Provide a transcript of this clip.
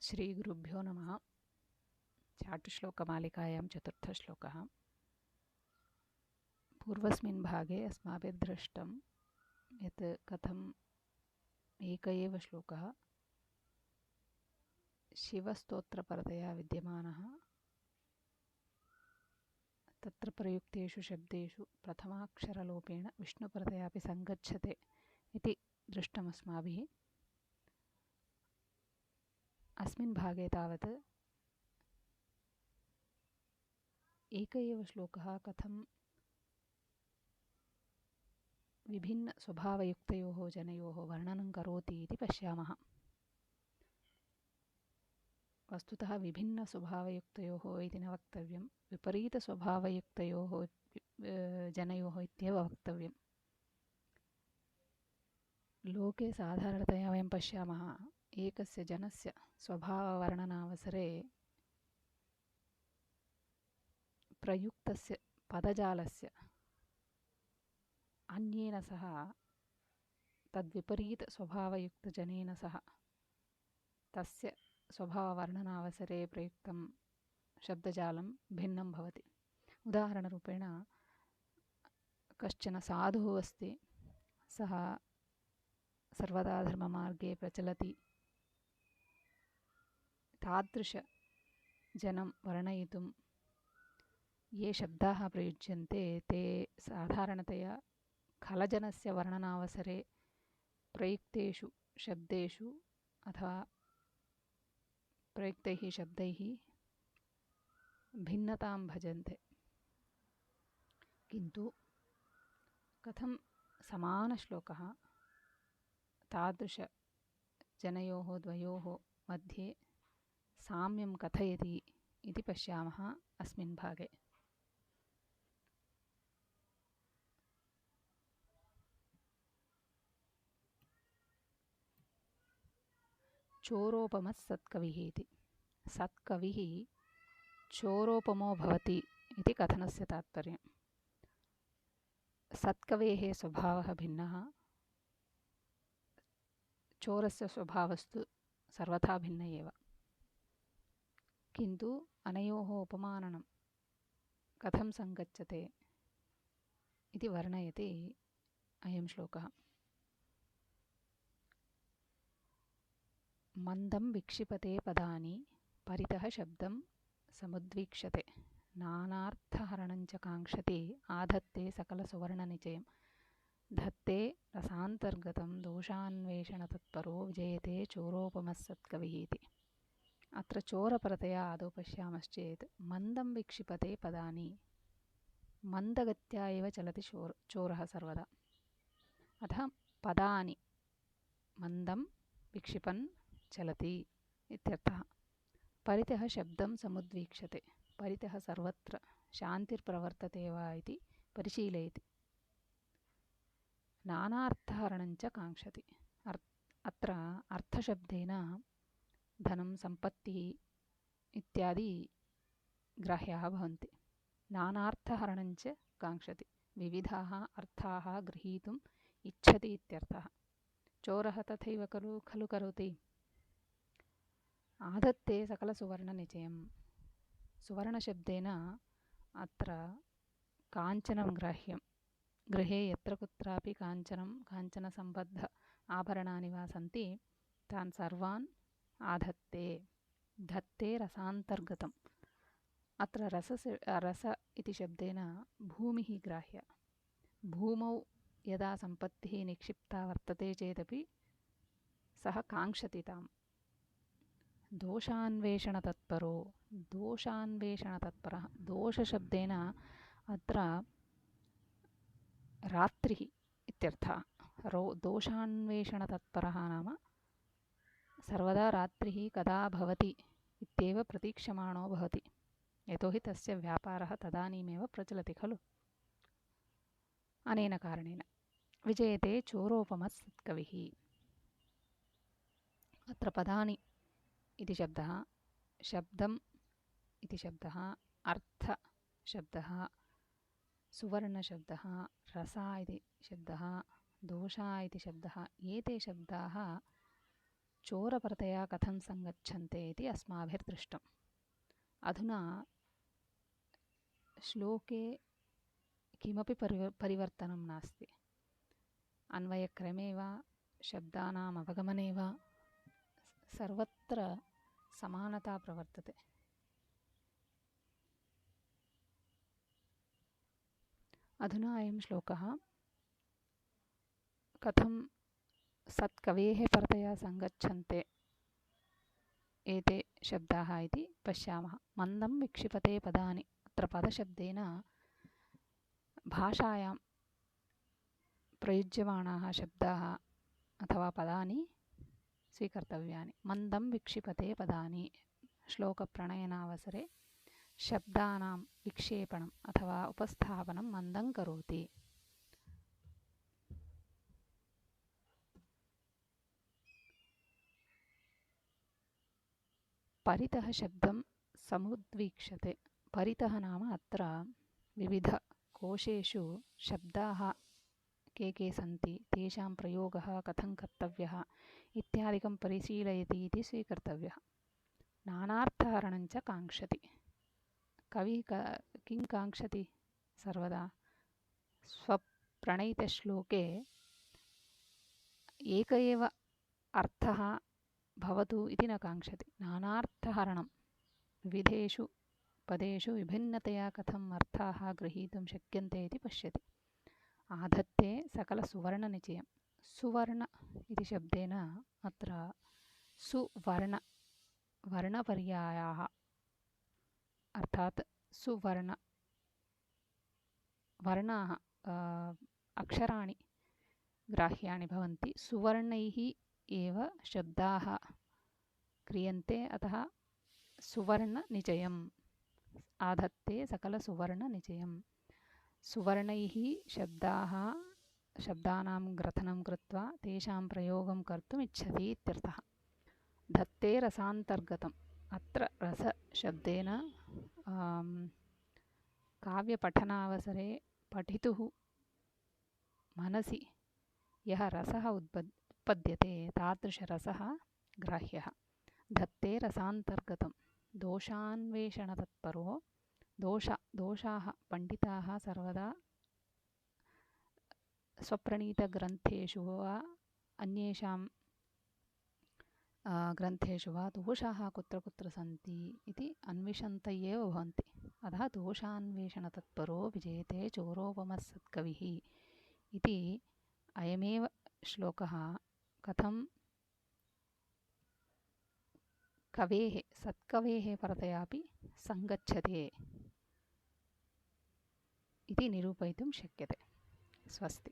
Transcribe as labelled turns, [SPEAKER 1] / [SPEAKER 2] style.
[SPEAKER 1] श्रीगुरुभ्यो नमः। चाटुश्लोकमालिकायां चतुर्थश्लोकः। पूर्वस्मिन् भागे अस्माभिर्दृष्टं यत् कथम् एक एव श्लोकः शिवस्तोत्रपरतया विद्यमानः तत्र प्रयुक्तेषु शब्देषु प्रथमाक्षरलोपेण विष्णुपरतयापि सङ्गच्छते इति दृष्टमस्माभिः। अस्मिन् भागे तावत् एक एव श्लोकः कथं विभिन्नस्वभावयुक्तयोः जनयोः वर्णनं करोति इति पश्यामः। वस्तुतः विभिन्नस्वभावयुक्तयोः इति न वक्तव्यं, विपरीतस्वभावयुक्तयोः जनयोः इत्येव वक्तव्यं। लोके साधारणतया वयं पश्यामः एकस्य जनस्य स्वभाववर्णनावसरे प्रयुक्तस्य पदजालस्य अन्येन सह तद्विपरीतस्वभावयुक्तजनेन सह तस्य स्वभाववर्णनावसरे प्रयुक्तं शब्दजालं भिन्नं भवति। उदाहरणरूपेण कश्चन साधुः अस्ति, सः सर्वदा धर्ममार्गे प्रचलति, तादृशजनं वर्णयितुं ये शब्दाः प्रयुज्यन्ते ते साधारणतया खलजनस्य वर्णनावसरे प्रयुक्तेषु शब्देषु अथवा प्रयुक्तैः शब्दैः भिन्नतां भजन्ते। किन्तु कथं समानश्लोकः तादृशजनयोः द्वयोः मध्ये साम्यं कथयति इति पश्यामः अस्मिन् भागे। चोरोपमः सत्कविः इति। सत्कविः चोरोपमो भवति इति कथनस्य तात्पर्यं। सत्कवेः स्वभावः भिन्नः, चोरस्य स्वभावस्तु सर्वथा भिन्न एव। किन्तु अनयोः उपमाननं कथं सङ्गच्छते इति वर्णयति अयं श्लोकः। मन्दं विक्षिपते पदानि परितः शब्दं समुद्वीक्षते नानार्थहरणञ्च काङ्क्षति आधत्ते सकलसुवर्णनिचयं धत्ते रसान्तर्गतं दोषान्वेषणतत्परो विजयते चोरोपमः सत्कविः इति। अत्र चोरपरतया आदौ पश्यामश्चेत् मन्दं विक्षिपते पदानि, मन्दगत्या एव चलति चोरः सर्वदा। अतः पदानि मन्दं विक्षिपन् चलति इत्यर्थः। परितः शब्दं समुद्वीक्षते, परितः सर्वत्र शान्तिर्प्रवर्तते वा इति परिशीलयति। नानार्थहरणञ्च काङ्क्षति। अत्र अर्थशब्देन धनं, सम्पत्तिः इत्यादि ग्राह्याः भवन्ति। नानार्थहरणञ्च काङ्क्षति, विविधाः अर्थाः गृहीतुम् इच्छति इत्यर्थः। चोरः तथैव खलु करोति। आधत्ते सकलसुवर्णनिचयं। सुवर्णशब्देन अत्र काञ्चनं ग्राह्यं। गृहे यत्र कुत्रापि काञ्चनसम्बद्ध आभरणानि वा सन्ति तान् सर्वान् आधत्ते। धत्ते रसान्तर्गतम्। अत्र रस इति शब्देन भूमिः ग्राह्या। भूमौ यदा सम्पत्तिः निक्षिप्ता वर्तते चेदपि सः काङ्क्षति ताम्। दोषान्वेषणतत्परो, दोषान्वेषणतत्परः। दोषशब्देन अत्र रात्रिः इत्यर्थः। दोषान्वेषणतत्परः नाम सर्वदा रात्रिः कदा भवति इत्येव प्रतीक्षमाणो भवति, यतोहि तस्य व्यापारः तदानीमेव प्रचलति खलु। अनेन कारणेन विजयते चोरोपमः सत्कविः। अत्र पदानि इति शब्दः, शब्दम् इति शब्दः, अर्थशब्दः, सुवर्णशब्दः, रसा इति शब्दः, दोषा इति शब्दः, एते शब्दाः चोरपरतया कथं सङ्गच्छन्ते इति अस्माभिर्दृष्टम्। अधुना श्लोके किमपि परिवर्तनं नास्ति। अन्वयक्रमे वा शब्दानाम् अवगमने वा सर्वत्र समानता प्रवर्तते। अधुना अयं श्लोकः कथं सत्कवेः परतया सङ्गच्छन्ते एते शब्दाः इति पश्यामः। मन्दं विक्षिपते पदानि। अत्र पदशब्देन भाषायां प्रयुज्यमाणाः शब्दाः अथवा पदानि स्वीकर्तव्यानि। मन्दं विक्षिपते पदानि। श्लोकप्रणयनावसरे शब्दानां विक्षेपणम् अथवा उपस्थापनं मन्दं करोति। परितः शब्दं समुद्वीक्षते। परितः नाम अत्र विविधकोशेषु शब्दाः के सन्ति, तेषां प्रयोगः कथं कर्तव्यः इत्यादिकं परिशीलयति इति स्वीकर्तव्यः। नानार्थहरणं च काङ्क्षति। कविः किं काङ्क्षति सर्वदा? स्वप्रणयितश्लोके एक एव अर्थः भवतु इति न काङ्क्षति। नानार्थहरणं, विविधेषु पदेषु विभिन्नतया कथम् अर्थाः गृहीतुं शक्यन्ते इति पश्यति। आधत्ते सकलसुवर्णनिचयं। सुवर्ण इति शब्देन अत्र वर्णपर्यायाः अर्थात् वर्णाः अक्षराणि ग्राह्याणि भवन्ति। सुवर्णैः एव शब्दाः क्रियन्ते, अतः सुवर्णनिचयम्। आधत्ते सकलसुवर्णनिचयं। सुवर्णैः शब्दानां ग्रथनं कृत्वा तेषां प्रयोगं कर्तुम् इच्छति इत्यर्थः। धत्ते रसान्तर्गतम्। अत्र रसशब्देन काव्यपठनावसरे पठितुः मनसि यः रसः उत्पद्यते तादृशरसः ग्राह्यः। धत्ते रसान्तर्गतं। दोषान्वेषणतत्परो। दोषाः पण्डिताः सर्वदा स्वप्रणीतग्रन्थेषु वा अन्येषां ग्रन्थेषु वा दोषाः कुत्र कुत्र सन्ति इति अन्विषन्तः एव भवन्ति। अतः दोषान्वेषणतत्परो विजयते चोरोपमः सत्कविः इति अयमेव श्लोकः कथं सत्कवेः परतयापि सङ्गच्छते इति निरूपयितुं शक्यते। स्वस्ति।